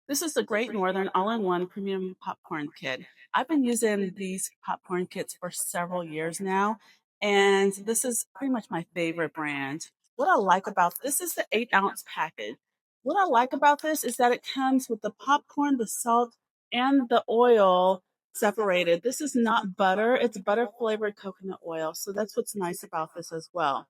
This is the Great Northern All-in-One Premium Popcorn Kit. I've been using these popcorn kits for several years now, and this is pretty much my favorite brand. What I like about this is the 8-ounce package. What I like about this is that it comes with the popcorn, the salt, and the oil separated. This is not butter, it's butter flavored coconut oil. So that's what's nice about this as well.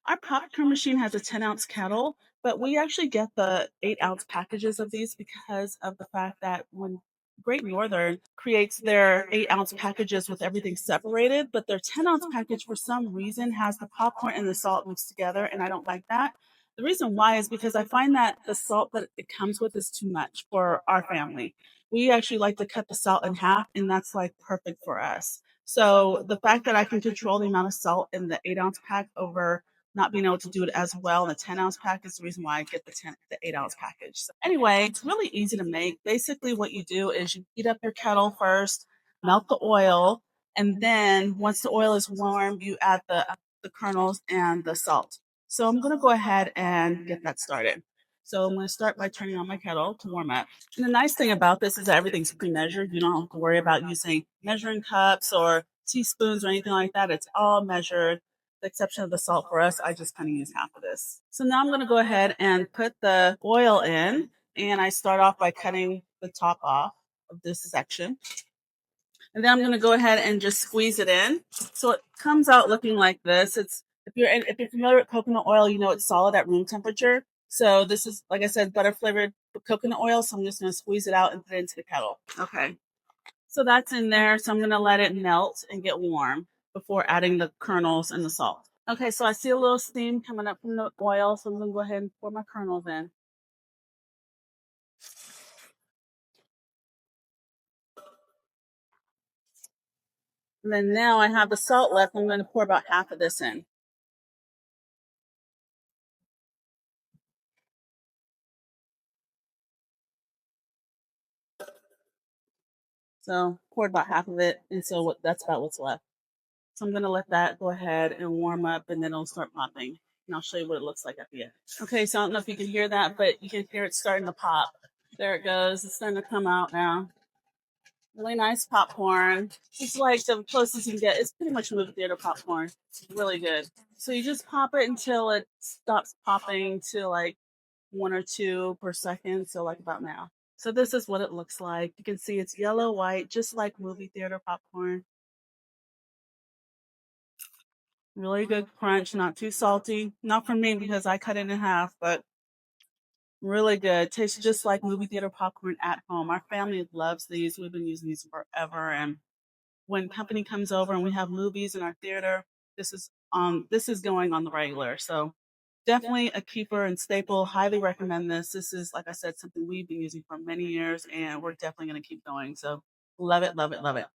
Our popcorn machine has a 10-ounce kettle, but we actually get the 8-ounce packages of these because of the fact that when Great Northern creates their 8-ounce packages with everything separated, but their 10-ounce package for some reason has the popcorn and the salt mixed together, and I don't like that. The reason why is because I find that the salt that it comes with is too much for our family. We actually like to cut the salt in half, and that's like perfect for us. So the fact that I can control the amount of salt in the 8-ounce pack over not being able to do it as well in the 10-ounce pack is the reason why I get the 8-ounce package. So anyway, it's really easy to make. Basically, what you do is you heat up your kettle first, melt the oil, and then once the oil is warm, you add the kernels and the salt. So I'm going to go ahead and get that started. So I'm going to start by turning on my kettle to warm up. And the nice thing about this is that everything's pre-measured. You don't have to worry about using measuring cups or teaspoons or anything like that. It's all measured. The exception of the salt for us, I just kind of use half of this. So now I'm going to go ahead and put the oil in, and I start off by cutting the top off of this section. And then I'm going to go ahead and just squeeze it in. So it comes out looking like this. If you're familiar with coconut oil, you know it's solid at room temperature. So this is, like I said, butter flavored coconut oil. So I'm just going to squeeze it out and put it into the kettle. Okay. So that's in there. So I'm going to let it melt and get warm before adding the kernels and the salt. Okay, so I see a little steam coming up from the oil. So I'm going to go ahead and pour my kernels in. And then now I have the salt left. I'm going to pour about half of this in. So poured about half of it. And so that's about what's left. So I'm going to let that go ahead and warm up, and then it'll start popping. And I'll show you what it looks like at the end. Okay, so I don't know if you can hear that, but you can hear it starting to pop. There it goes. It's starting to come out now. Really nice popcorn. It's like the closest you can get. It's pretty much movie theater popcorn. It's really good. So you just pop it until it stops popping to like one or two per second. So like about now. So this is what it looks like. You can see it's yellow, white, just like movie theater popcorn. Really good crunch, not too salty. Not for me because I cut it in half, but really good. Tastes just like movie theater popcorn at home. Our family loves these. We've been using these forever, and when company comes over and we have movies in our theater, this is going on the regular. So definitely a keeper and staple. Highly recommend this. This is, like I said, something we've been using for many years, and we're definitely going to keep going. So love it, love it, love it.